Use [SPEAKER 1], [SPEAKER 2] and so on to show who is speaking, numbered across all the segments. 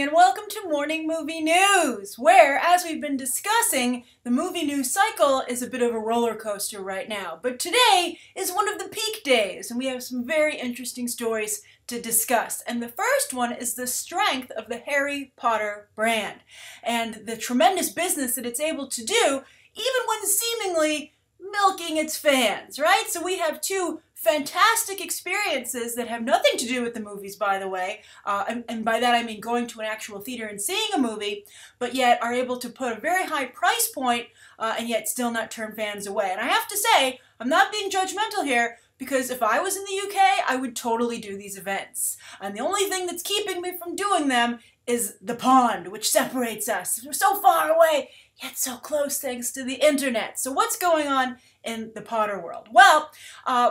[SPEAKER 1] morning and welcome to Morning Movie News, where, as we've been discussing, the movie news cycle is a bit of a roller coaster right now. But today is one of the peak days, and we have some very interesting stories to discuss. And the first one is the strength of the Harry Potter brand, and the tremendous business that it's able to do, even when seemingly milking its fans, right? So we have two fantastic experiences that have nothing to do with the movies, by the way, and by that I mean going to an actual theater and seeing a movie, but yet are able to put a very high price point and yet still not turn fans away. And I have to say, I'm not being judgmental here, because if I was in the UK, I would totally do these events. And the only thing that's keeping me from doing them is the pond, which separates us. We're so far away, yet so close thanks to the internet. So what's going on in the Potter world? Well,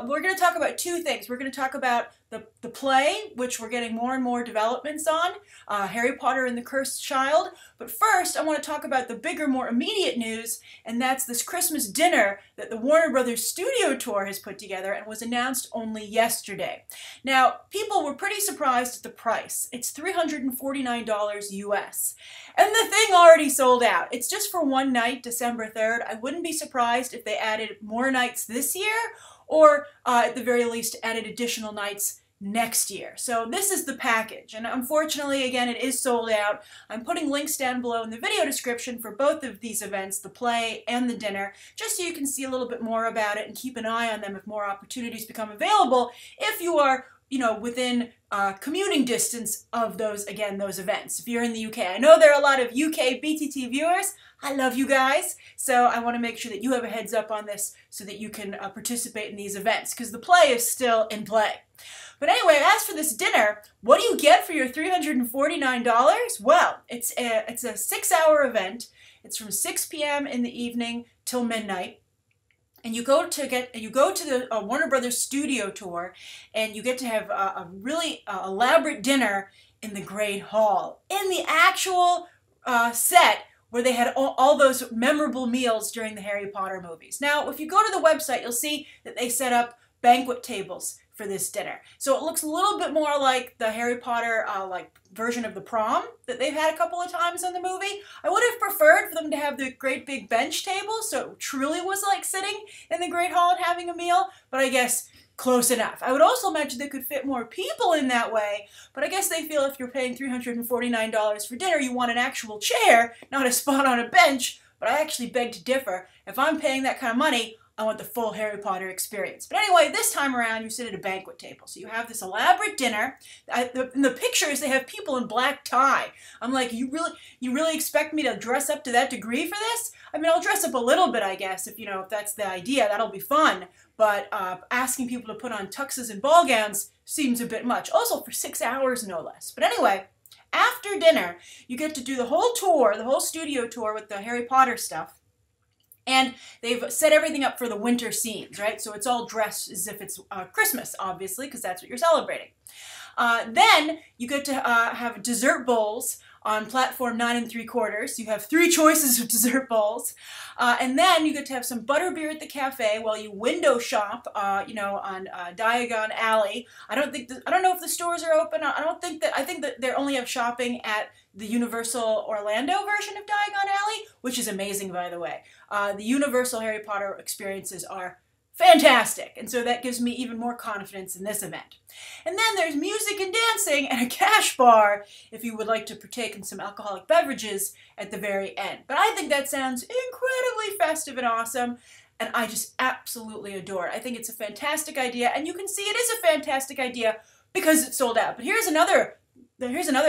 [SPEAKER 1] we're going to talk about two things. We're going to talk about the play, which we're getting more and more developments on, Harry Potter and the Cursed Child. But first, I want to talk about the bigger, more immediate news, and that's this Christmas dinner that the Warner Brothers studio tour has put together and was announced only yesterday. Now, people were pretty surprised at the price. It's $349 US. And the thing already sold out. It's just for one night, December 3rd. I wouldn't be surprised if they added more nights this year, or at the very least added additional nights next year. So this is the package, and unfortunately, again, it is sold out. I'm putting links down below in the video description for both of these events, the play and the dinner, just so you can see a little bit more about it and keep an eye on them if more opportunities become available, if you are, within commuting distance of those events. If you're in the UK, I know there are a lot of UK BTT viewers. I love you guys, so I want to make sure that you have a heads up on this so that you can participate in these events, because the play is still in play. But anyway, as for this dinner, what do you get for your $349? Well, it's a 6-hour event. It's from 6 p.m. in the evening till midnight. And you go to the Warner Brothers studio tour, and you get to have a really elaborate dinner in the Great Hall, in the actual set where they had all those memorable meals during the Harry Potter movies. Now, if you go to the website, you'll see that they set up banquet tables for this dinner. So it looks a little bit more like the Harry Potter version of the prom that they've had a couple of times in the movie. I would have preferred for them to have the great big bench table, so it truly was like sitting in the Great Hall and having a meal, but I guess close enough. I would also imagine they could fit more people in that way, but I guess they feel if you're paying $349 for dinner, you want an actual chair, not a spot on a bench. But I actually beg to differ. If I'm paying that kind of money, I want the full Harry Potter experience. But anyway, this time around, you sit at a banquet table. So you have this elaborate dinner. In the pictures, they have people in black tie. I'm like, you really expect me to dress up to that degree for this? I mean, I'll dress up a little bit, I guess, if that's the idea. That'll be fun. But asking people to put on tuxes and ball gowns seems a bit much. Also for 6 hours, no less. But anyway, after dinner, you get to do the whole tour, the whole studio tour with the Harry Potter stuff. And they've set everything up for the winter scenes, right? So it's all dressed as if it's Christmas, obviously, because that's what you're celebrating. Then you get to have dessert bowls on platform 9 3/4. You have 3 choices of dessert bowls. And then you get to have some butterbeer at the cafe while you window shop, on Diagon Alley. I don't know if the stores are open. I think that they only have shopping at the Universal Orlando version of Diagon Alley, which is amazing, by the way. The Universal Harry Potter experiences are fantastic, and so that gives me even more confidence in this event. And then there's music and dancing and a cash bar if you would like to partake in some alcoholic beverages at the very end. But I think that sounds incredibly festive and awesome, and I just absolutely adore it. I think it's a fantastic idea, and you can see it is a fantastic idea because it's sold out. But here's another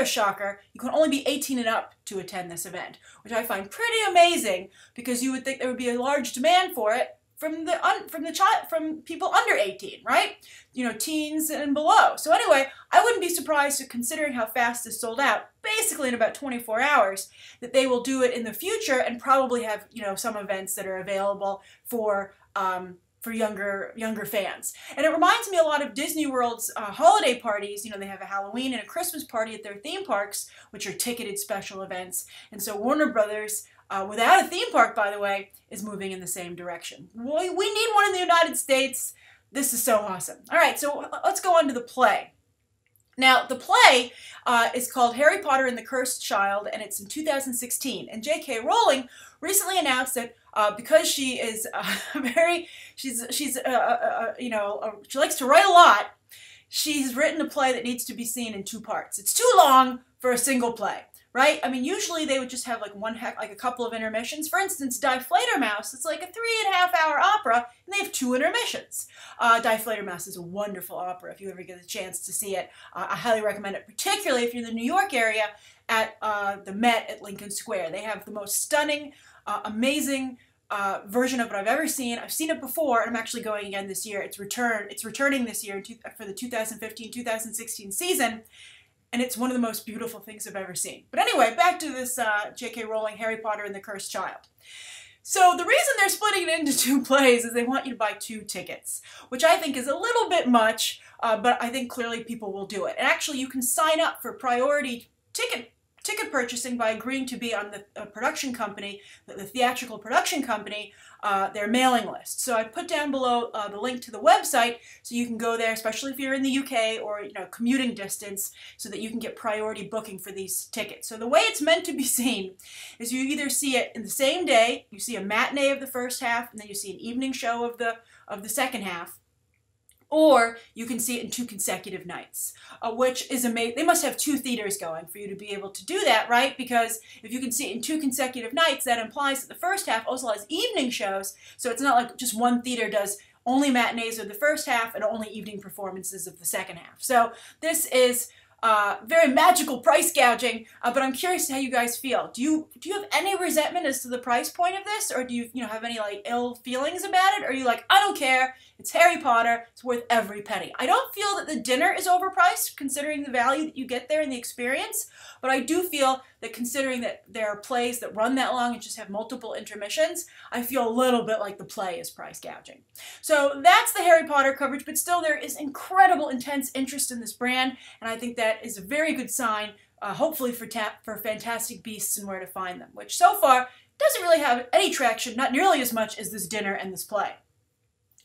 [SPEAKER 1] shocker. You can only be 18 and up to attend this event, which I find pretty amazing, because you would think there would be a large demand for it from people under 18, right? Teens and below. So anyway, I wouldn't be surprised, considering how fast this sold out, basically in about 24 hours, that they will do it in the future and probably have, some events that are available for younger fans. And it reminds me a lot of Disney World's holiday parties. They have a Halloween and a Christmas party at their theme parks, which are ticketed special events. And so Warner Brothers, without a theme park, by the way, is moving in the same direction. We need one in the United States. This is so awesome. All right, so let's go on to the play. Now, the play is called Harry Potter and the Cursed Child, and it's in 2016. And J.K. Rowling recently announced that because she is she likes to write a lot, she's written a play that needs to be seen in 2 parts. It's too long for a single play. Right? I mean, usually they would just have like a couple of intermissions. For instance, Die Fledermaus, it's like a 3.5-hour opera, and they have 2 intermissions. Die Fledermaus is a wonderful opera if you ever get a chance to see it. I highly recommend it, particularly if you're in the New York area at the Met at Lincoln Square. They have the most stunning, amazing version of it I've ever seen. I've seen it before, and I'm actually going again this year. It's returning this year for the 2015-2016 season. And it's one of the most beautiful things I've ever seen. But anyway, back to this J.K. Rowling, Harry Potter and the Cursed Child. So the reason they're splitting it into 2 plays is they want you to buy 2 tickets, which I think is a little bit much, but I think clearly people will do it. And actually, you can sign up for priority ticket purchasing by agreeing to be on the production company, the theatrical production company, their mailing list. So I put down below the link to the website so you can go there, especially if you're in the UK or commuting distance, so that you can get priority booking for these tickets. So the way it's meant to be seen is you either see it in the same day, you see a matinee of the first half, and then you see an evening show of the second half. Or you can see it in 2 consecutive nights, which is amazing. They must have 2 theaters going for you to be able to do that, right? Because if you can see it in 2 consecutive nights, that implies that the first half also has evening shows, so it's not like just one theater does only matinees of the first half and only evening performances of the second half. So this is very magical price gouging, but I'm curious how you guys feel. Do you have any resentment as to the price point of this, or do you have any like ill feelings about it? Or are you like, I don't care, it's Harry Potter, it's worth every penny? I don't feel that the dinner is overpriced considering the value that you get there and the experience, but I do feel that considering that there are plays that run that long and just have multiple intermissions, I feel a little bit like the play is price gouging. So that's the Harry Potter coverage, but still there is incredible intense interest in this brand, and I think that is a very good sign, hopefully for Fantastic Beasts and Where to Find Them, which so far doesn't really have any traction, not nearly as much as this dinner and this play.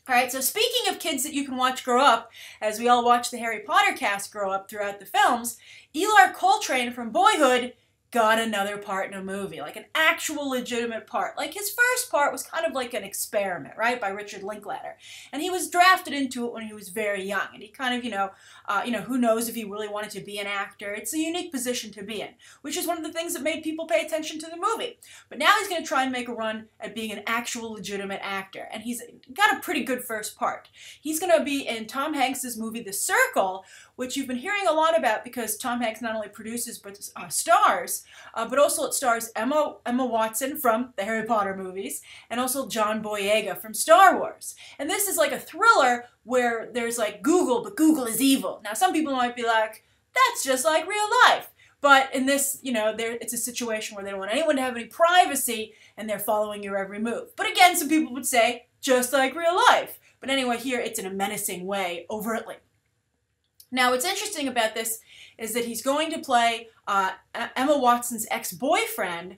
[SPEAKER 1] Alright, so speaking of kids that you can watch grow up, as we all watch the Harry Potter cast grow up throughout the films, Eli Coltrane from Boyhood got another part in a movie, like an actual legitimate part. Like his first part was kind of like an experiment, right, by Richard Linklater. And he was drafted into it when he was very young. And he kind of, who knows if he really wanted to be an actor. It's a unique position to be in, which is one of the things that made people pay attention to the movie. But now he's going to try and make a run at being an actual legitimate actor. And he's got a pretty good first part. He's going to be in Tom Hanks' movie The Circle, which you've been hearing a lot about because Tom Hanks not only produces but stars, but also it stars Emma Watson from the Harry Potter movies, and also John Boyega from Star Wars. And this is like a thriller where there's like Google, but Google is evil. Now some people might be like, that's just like real life. But in this, it's a situation where they don't want anyone to have any privacy, and they're following your every move. But again, some people would say, just like real life. But anyway, here it's in a menacing way, overtly. Now, what's interesting about this is that he's going to play Emma Watson's ex-boyfriend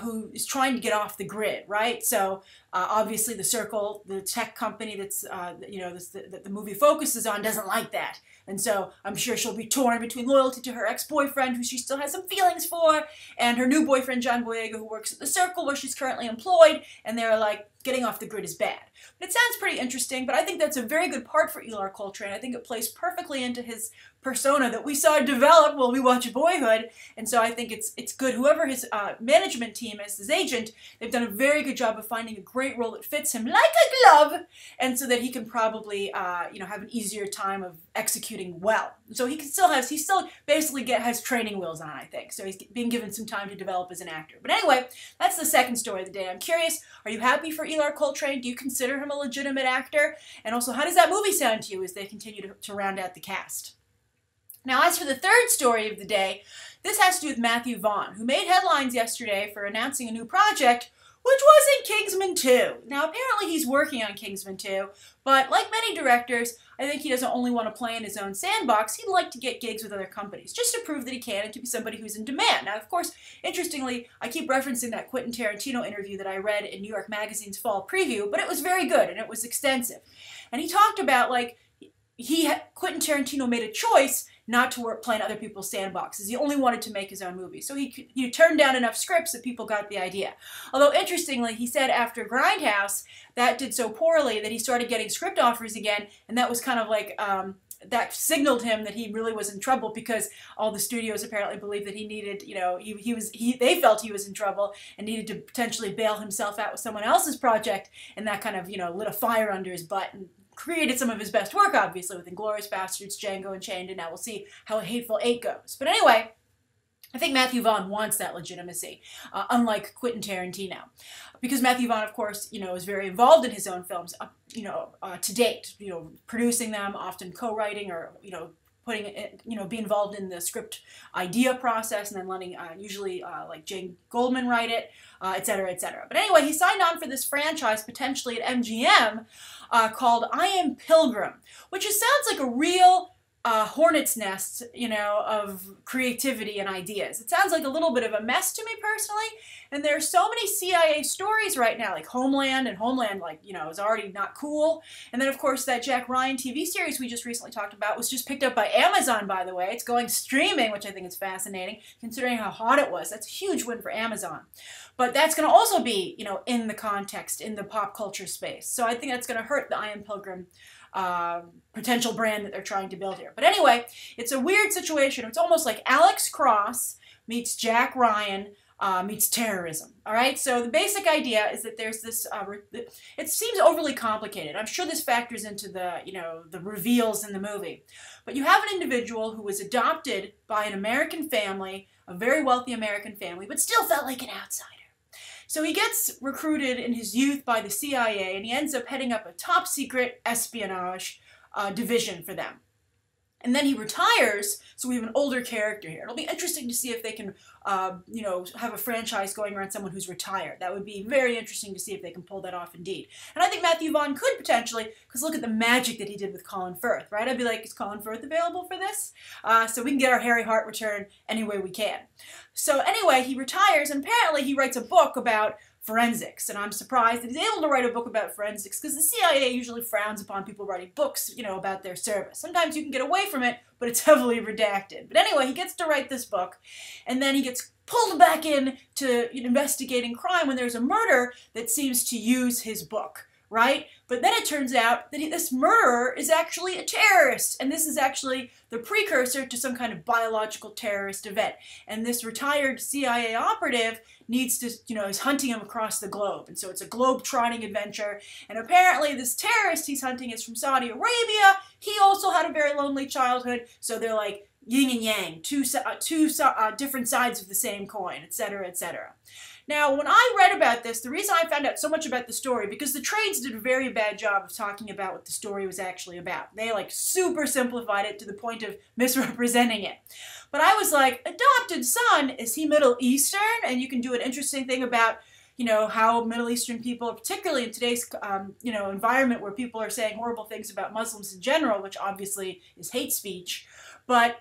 [SPEAKER 1] who is trying to get off the grid, right? So obviously The Circle, the tech company that's, that the movie focuses on, doesn't like that. And so I'm sure she'll be torn between loyalty to her ex-boyfriend, who she still has some feelings for, and her new boyfriend, John Boyega, who works at The Circle, where she's currently employed, and they're like, getting off the grid is bad. But it sounds pretty interesting, but I think that's a very good part for Eli Coltrane. I think it plays perfectly into his persona that we saw develop while we watch Boyhood, and so I think it's good. Whoever his management team is, his agent, they've done a very good job of finding a great role that fits him like a glove, and so that he can probably have an easier time of executing well. So he still basically has training wheels on, I think. So he's being given some time to develop as an actor. But anyway, that's the second story of the day. I'm curious, are you happy for Eli Coltrane? Do you consider him a legitimate actor? And also, how does that movie sound to you as they continue to round out the cast? Now, as for the third story of the day, this has to do with Matthew Vaughn, who made headlines yesterday for announcing a new project, which wasn't Kingsman 2. Now, apparently he's working on Kingsman 2, but like many directors, I think he doesn't only want to play in his own sandbox, he'd like to get gigs with other companies, just to prove that he can and to be somebody who's in demand. Now, of course, interestingly, I keep referencing that Quentin Tarantino interview that I read in New York Magazine's fall preview, but it was very good and it was extensive. And he talked about, like, Quentin Tarantino made a choice not to work playing other people's sandboxes. He only wanted to make his own movie. So he turned down enough scripts that people got the idea. Although, interestingly, he said after Grindhouse, that did so poorly that he started getting script offers again, and that was kind of like, that signaled him that he really was in trouble, because all the studios apparently believed that he needed, you know, they felt he was in trouble and needed to potentially bail himself out with someone else's project, and that kind of, you know, lit a fire under his butt and created some of his best work, obviously, with Inglourious Basterds, Django Unchained, and now we'll see how Hateful Eight goes. But anyway, I think Matthew Vaughn wants that legitimacy, unlike Quentin Tarantino. Because Matthew Vaughn, of course, you know, is very involved in his own films, you know, to date, you know, producing them, often co-writing, or, you know, putting it, you know, be involved in the script idea process, and then letting usually like Jane Goldman write it, et cetera, et cetera. But anyway, he signed on for this franchise potentially at MGM called I Am Pilgrim, which sounds like a real hornet's nest, you know, of creativity and ideas. It sounds like a little bit of a mess to me personally, and there's so many CIA stories right now, like Homeland, and Homeland, like, you know, is already not cool. And then, of course, that Jack Ryan TV series we just recently talked about was just picked up by Amazon, by the way. It's going streaming, which I think is fascinating, considering how hot it was. That's a huge win for Amazon. But that's going to also be, you know, in the context, in the pop culture space. So I think that's going to hurt the I Am Pilgrim potential brand that they're trying to build here. But anyway, it's a weird situation. It's almost like Alex Cross meets Jack Ryan meets terrorism. All right, so the basic idea is that there's this, it seems overly complicated. I'm sure this factors into the, you know, the reveals in the movie. But you have an individual who was adopted by an American family, a very wealthy American family, but still felt like an outsider. So he gets recruited in his youth by the CIA, and he ends up heading up a top-secret espionage division for them. And then he retires, so we have an older character here. It'll be interesting to see if they can, you know, have a franchise going around someone who's retired. That would be very interesting to see if they can pull that off indeed. And I think Matthew Vaughn could potentially, because look at the magic that he did with Colin Firth, right? I'd be like, is Colin Firth available for this? So we can get our Harry Hart return any way we can. So anyway, he retires, and apparently he writes a book about forensics, and I'm surprised that he's able to write a book about forensics, because the CIA usually frowns upon people writing books, you know, about their service. Sometimes you can get away from it, but it's heavily redacted. But anyway, he gets to write this book, and then he gets pulled back in to investigating crime when there's a murder that seems to use his book, right? But then it turns out that this murderer is actually a terrorist, and this is actually the precursor to some kind of biological terrorist event. And this retired CIA operative needs to, you know, is hunting him across the globe. And so it's a globe-trotting adventure. And apparently this terrorist he's hunting is from Saudi Arabia. He also had a very lonely childhood, so they're like yin and yang, two different sides of the same coin, etc., etc. Now, when I read about this, the reason I found out so much about the story, because the trades did a very bad job of talking about what the story was actually about. They like super simplified it to the point of misrepresenting it. But I was like, adopted son, is he Middle Eastern? And you can do an interesting thing about, you know, how Middle Eastern people, particularly in today's, you know, environment where people are saying horrible things about Muslims in general, which obviously is hate speech, but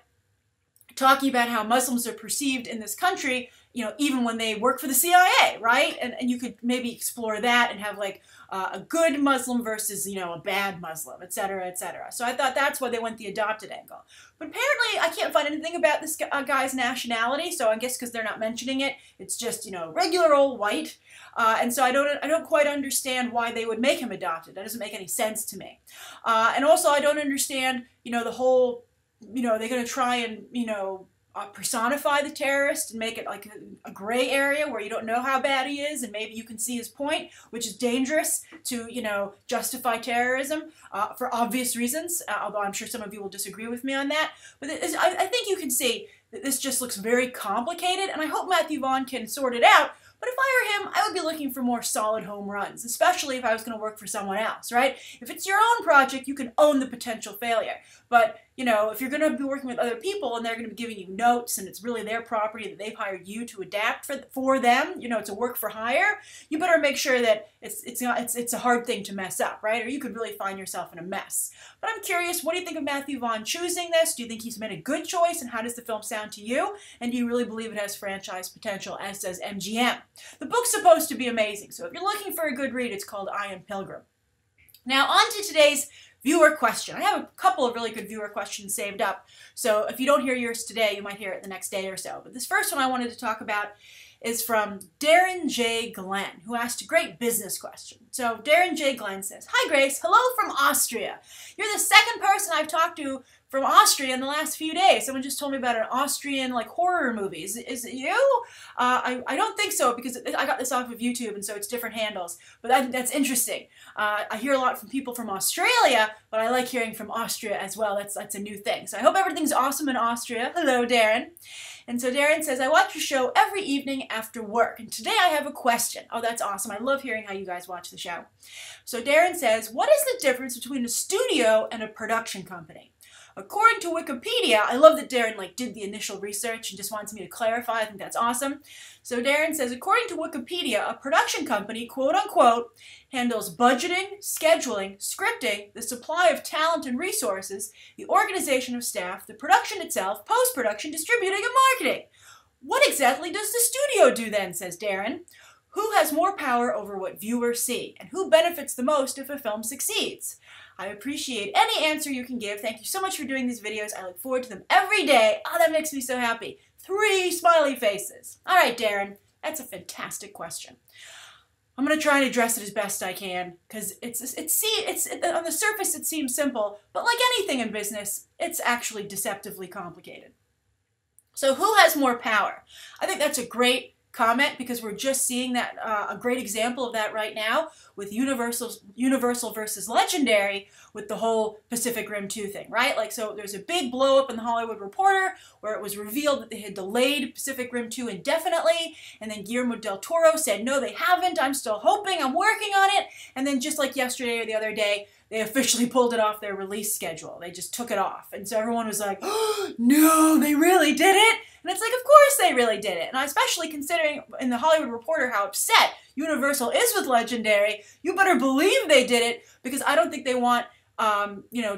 [SPEAKER 1] talking about how Muslims are perceived in this country, you know, even when they work for the CIA, right? And you could maybe explore that and have like a good Muslim versus, you know, a bad Muslim, et cetera, et cetera. So I thought that's why they went the adopted angle. But apparently I can't find anything about this guy's nationality, so I guess because they're not mentioning it, it's just, you know, regular old white. And so I don't quite understand why they would make him adopted. That doesn't make any sense to me. And also I don't understand, you know, the whole, you know, they're going to try and, you know, personify the terrorist and make it like a gray area where you don't know how bad he is, and maybe you can see his point, which is dangerous to, you know, justify terrorism for obvious reasons, although I'm sure some of you will disagree with me on that. But I think you can see that this just looks very complicated, and I hope Matthew Vaughn can sort it out. But if I were him, I would be looking for more solid home runs, especially if I was going to work for someone else, right? If it's your own project, you can own the potential failure. But, you know, if you're going to be working with other people and they're going to be giving you notes and it's really their property that they've hired you to adapt for them, you know, it's a work for hire, you better make sure that it's a hard thing to mess up, right? Or you could really find yourself in a mess. But I'm curious, what do you think of Matthew Vaughn choosing this? Do you think he's made a good choice, and how does the film sound to you? And do you really believe it has franchise potential, as does MGM? The book's supposed to be amazing, so if you're looking for a good read, it's called I Am Pilgrim. Now, on to today's viewer question. I have a couple of really good viewer questions saved up, so if you don't hear yours today, you might hear it the next day or so. But this first one I wanted to talk about is from Darren J. Glenn, who asked a great business question. So Darren J. Glenn says, "Hi Grace, hello from Austria. You're the second person I've talked to from Austria in the last few days. Someone just told me about an Austrian horror movie. Is it you?" I don't think so, because I got this off of YouTube, and so it's different handles. But that's interesting. I hear a lot from people from Australia, but I like hearing from Austria as well. That's a new thing. So I hope everything's awesome in Austria. Hello, Darren. And so Darren says, "I watch your show every evening after work, and today I have a question." Oh, that's awesome. I love hearing how you guys watch the show. So Darren says, "What is the difference between a studio and a production company?" According to Wikipedia, I love that Darren did the initial research and just wants me to clarify. I think that's awesome. So Darren says, according to Wikipedia, a production company, quote unquote, handles budgeting, scheduling, scripting, the supply of talent and resources, the organization of staff, the production itself, post-production, distributing, and marketing. What exactly does the studio do then, says Darren? Who has more power over what viewers see, and who benefits the most if a film succeeds? I appreciate any answer you can give. Thank you so much for doing these videos. I look forward to them every day. Oh, that makes me so happy. 3 smiley faces. All right, Darren, that's a fantastic question. I'm going to try and address it as best I can, because on the surface it seems simple, but like anything in business, it's actually deceptively complicated. So who has more power? I think that's a great comment, because we're just seeing that a great example of that right now with Universal versus Legendary, with the whole Pacific Rim 2 thing, right? So there's a big blow up in the Hollywood Reporter where it was revealed that they had delayed Pacific Rim 2 indefinitely, and then Guillermo del Toro said, "No, they haven't. I'm still hoping. I'm working on it." And then just like yesterday or the other day, they officially pulled it off their release schedule. They just took it off. And so everyone was like, "Oh, no, they really did it?" And it's like, of course they really did it. And especially considering in the Hollywood Reporter how upset Universal is with Legendary, you better believe they did it, because I don't think they want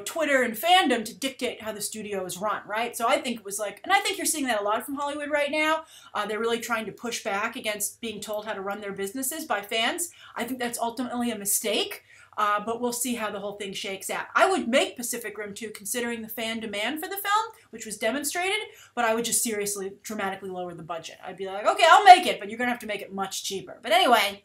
[SPEAKER 1] Twitter and fandom to dictate how the studio is run, right? So I think it was and I think you're seeing that a lot from Hollywood right now. They're really trying to push back against being told how to run their businesses by fans. I think that's ultimately a mistake. But we'll see how the whole thing shakes out. I would make Pacific Rim 2 considering the fan demand for the film, which was demonstrated, but I would just seriously, dramatically lower the budget. I'd be like, okay, I'll make it, but you're going to have to make it much cheaper. But anyway,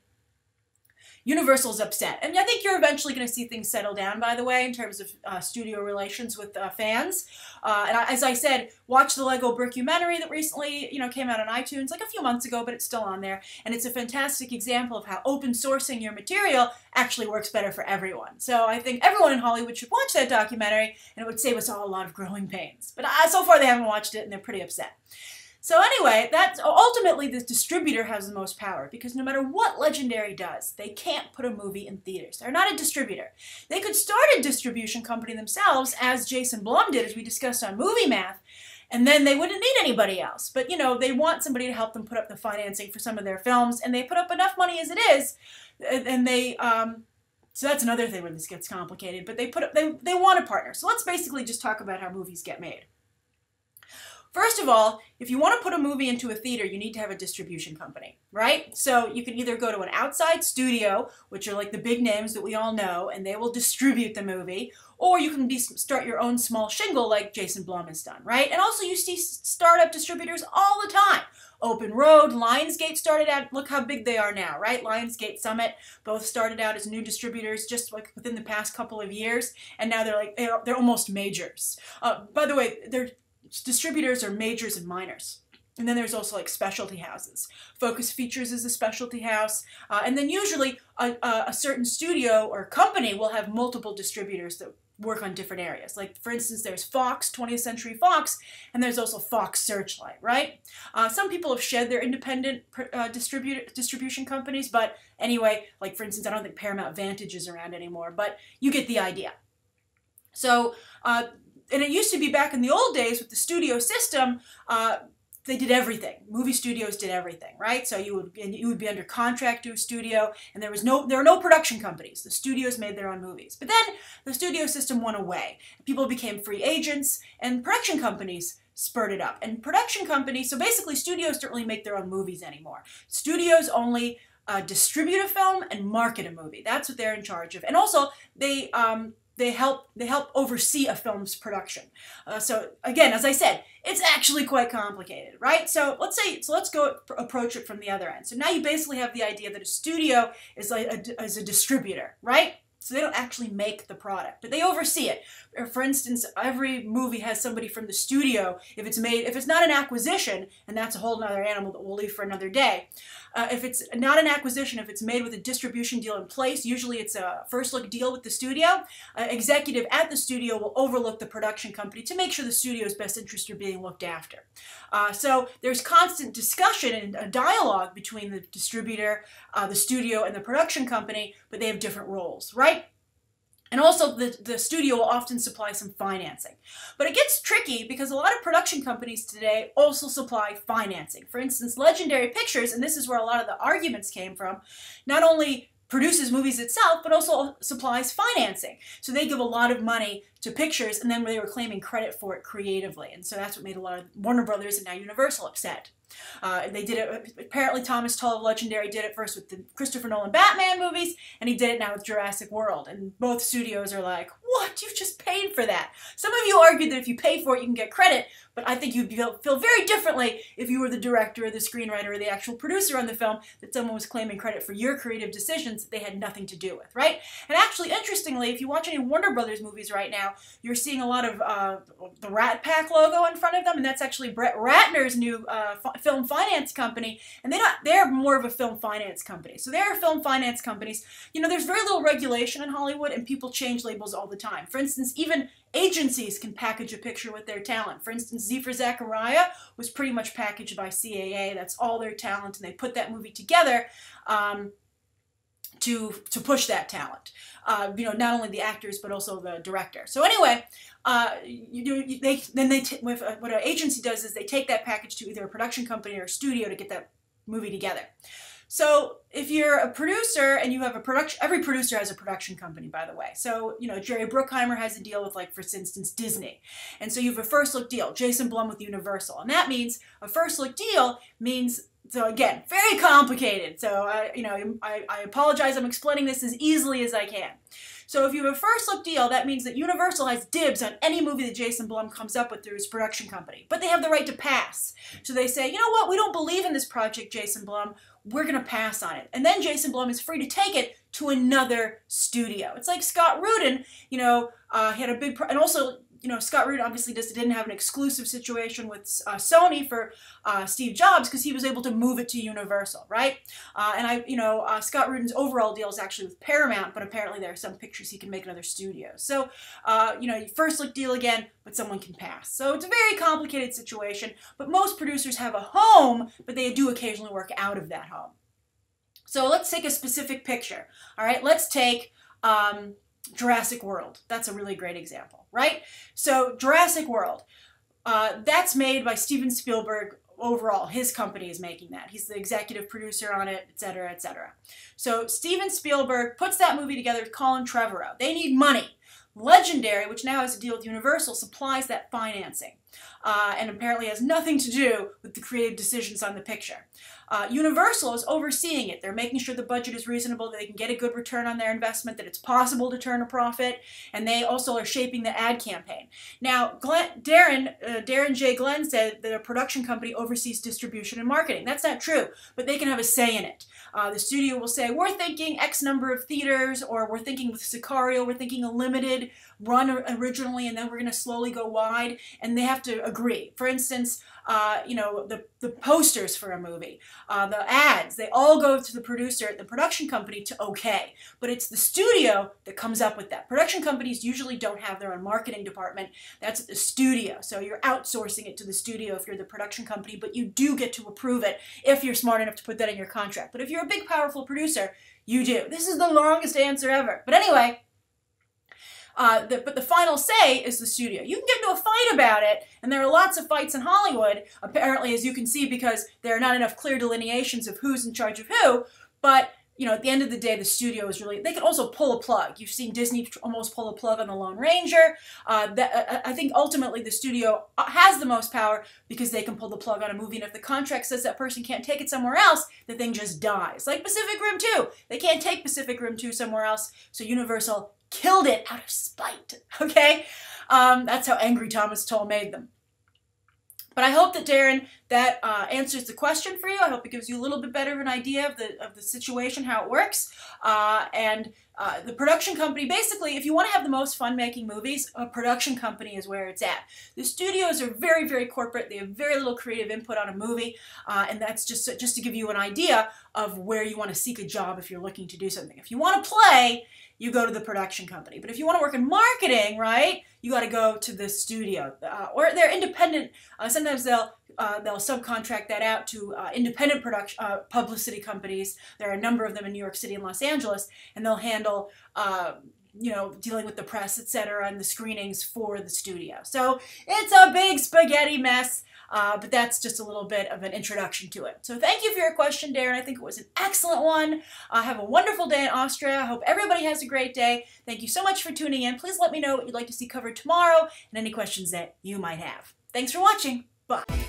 [SPEAKER 1] Universal's upset. And I think you're eventually going to see things settle down, by the way, in terms of studio relations with fans. As I said, watch the Lego Brickumentary that recently came out on iTunes a few months ago, but it's still on there. And it's a fantastic example of how open sourcing your material actually works better for everyone. So I think everyone in Hollywood should watch that documentary, and it would save us all a lot of growing pains. But so far they haven't watched it, and they're pretty upset. So anyway, that's ultimately the distributor has the most power, because no matter what Legendary does, they can't put a movie in theaters. They're not a distributor. They could start a distribution company themselves, as Jason Blum did, as we discussed on Movie Math, and then they wouldn't need anybody else. But they want somebody to help them put up the financing for some of their films, and they put up enough money as it is, and they so that's another thing when this gets complicated. But they want a partner. So let's basically just talk about how movies get made. First of all, if you want to put a movie into a theater, you need to have a distribution company, right? So you can either go to an outside studio, which are the big names that we all know, and they will distribute the movie, or you can start your own small shingle like Jason Blum has done, right? And also you see startup distributors all the time. Open Road, Lionsgate started out, look how big they are now, right? Lionsgate, Summit, both started out as new distributors just within the past couple of years, and now they're almost majors. By the way, distributors are majors and minors. And then there's also specialty houses. Focus Features is a specialty house. And then usually a certain studio or company will have multiple distributors that work on different areas. For instance, there's Fox, 20th Century Fox, and there's also Fox Searchlight, right? Some people have shed their independent distribution companies, but anyway, for instance, I don't think Paramount Vantage is around anymore, but you get the idea. So, and it used to be back in the old days with the studio system, they did everything. Movie studios did everything, right? So you would be under contract to a studio, and there were no production companies. The studios made their own movies. But then the studio system went away. People became free agents, and production companies spurted up. And production companies, so basically studios don't really make their own movies anymore. Studios only distribute a film and market a movie. That's what they're in charge of. And also, they they help oversee a film's production. So again, as I said, it's actually quite complicated, right? So let's go approach it from the other end. So now you basically have the idea that a studio is like a distributor, right? So they don't actually make the product, but they oversee it. For instance, every movie has somebody from the studio. If it's not an acquisition, and that's a whole other animal that we'll leave for another day. If it's not an acquisition, if it's made with a distribution deal in place, usually it's a first look deal with the studio. Executive at the studio will overlook the production company to make sure the studio's best interests are being looked after. So there's constant discussion and a dialogue between the distributor, the studio, and the production company, but they have different roles, right? And also the studio will often supply some financing. But it gets tricky because a lot of production companies today also supply financing. For instance, Legendary Pictures, and this is where a lot of the arguments came from, not only produces movies itself, but also supplies financing. So they give a lot of money to pictures, and then they were claiming credit for it creatively. And so that's what made a lot of Warner Brothers and now Universal upset. They did it, apparently Thomas Tull of Legendary did it first with the Christopher Nolan Batman movies, and he did it now with Jurassic World. And both studios are like, what? You've just paid for that. Some of you argued that if you pay for it, you can get credit, but I think you'd feel very differently if you were the director or the screenwriter or the actual producer on the film, that someone was claiming credit for your creative decisions that they had nothing to do with, right? And actually, interestingly, if you watch any Warner Brothers movies right now, you're seeing a lot of the Rat Pack logo in front of them, and that's actually Brett Ratner's new film finance company, and they're more of a film finance company. So they're film finance companies. You know, there's very little regulation in Hollywood, and people change labels all the time. For instance, even agencies can package a picture with their talent. For instance, Z for Zachariah was pretty much packaged by CAA. That's all their talent, and they put that movie together to push that talent. You know, not only the actors but also the director. So anyway, what an agency does is they take that package to either a production company or a studio to get that movie together. So if you're a producer and you have a production, every producer has a production company, by the way. So, you know, Jerry Bruckheimer has a deal with, like, for instance, Disney. And so you have a first look deal, Jason Blum with Universal. And that means a first look deal means, so again, very complicated. So, I apologize, I'm explaining this as easily as I can. So if you have a first look deal, that means that Universal has dibs on any movie that Jason Blum comes up with through his production company. But they have the right to pass. So they say, you know what, we don't believe in this project, Jason Blum. We're going to pass on it. And then Jason Blum is free to take it to another studio. It's like Scott Rudin, you know, he had a big, and also, you know, Scott Rudin obviously didn't have an exclusive situation with Sony for Steve Jobs because he was able to move it to Universal, right? Scott Rudin's overall deal is actually with Paramount, but apparently there are some pictures he can make in other studios. So, first look deal again, but someone can pass. So it's a very complicated situation, but most producers have a home, but they do occasionally work out of that home. So let's take a specific picture, all right? Let's take Jurassic World. That's a really great example, right? So Jurassic World, that's made by Steven Spielberg. Overall, his company is making that. He's the executive producer on it, etc., etc. So Steven Spielberg puts that movie together with Colin Trevorrow. They need money. Legendary, which now has a deal with Universal, supplies that financing, and apparently has nothing to do with the creative decisions on the picture. Universal is overseeing it. They're making sure the budget is reasonable, that they can get a good return on their investment, that it's possible to turn a profit, and they also are shaping the ad campaign. Now, Darren J. Glenn said that a production company oversees distribution and marketing. That's not true, but they can have a say in it. The studio will say, we're thinking X number of theaters, or we're thinking with Sicario, we're thinking a limited run originally, and then we're going to slowly go wide, and they have to agree. For instance, the posters for a movie, the ads, they all go to the producer at the production company to okay. But it's the studio that comes up with that. Production companies usually don't have their own marketing department. That's at the studio. So you're outsourcing it to the studio if you're the production company, but you do get to approve it if you're smart enough to put that in your contract. But if you're a big, powerful producer, you do. This is the longest answer ever. But anyway, but the final say is the studio. You can get into a fight about it, and there are lots of fights in Hollywood, apparently, as you can see, because there are not enough clear delineations of who's in charge of who, but, you know, at the end of the day, the studio is really, they can also pull a plug. You've seen Disney almost pull a plug on The Lone Ranger. I think ultimately the studio has the most power because they can pull the plug on a movie, and if the contract says that person can't take it somewhere else, the thing just dies. Like Pacific Rim 2. They can't take Pacific Rim 2 somewhere else, so Universal killed it out of spite, okay? That's how angry Thomas Tull made them. But I hope that, Darren, that answers the question for you. I hope it gives you a little bit better of an idea of the situation, how it works. The production company, basically, if you want to have the most fun making movies, a production company is where it's at. The studios are very, very corporate. They have very little creative input on a movie. And that's just to give you an idea of where you want to seek a job if you're looking to do something. If you want to play, you go to the production company. But if you want to work in marketing, right, you got to go to the studio. Or they're independent. Sometimes they'll subcontract that out to independent publicity companies. There are a number of them in New York City and Los Angeles, and they'll handle dealing with the press, etc., and the screenings for the studio. So it's a big spaghetti mess. But that's just a little bit of an introduction to it. So thank you for your question, Darren. I think it was an excellent one. Have a wonderful day in Austria. I hope everybody has a great day. Thank you so much for tuning in. Please let me know what you'd like to see covered tomorrow and any questions that you might have. Thanks for watching. Bye.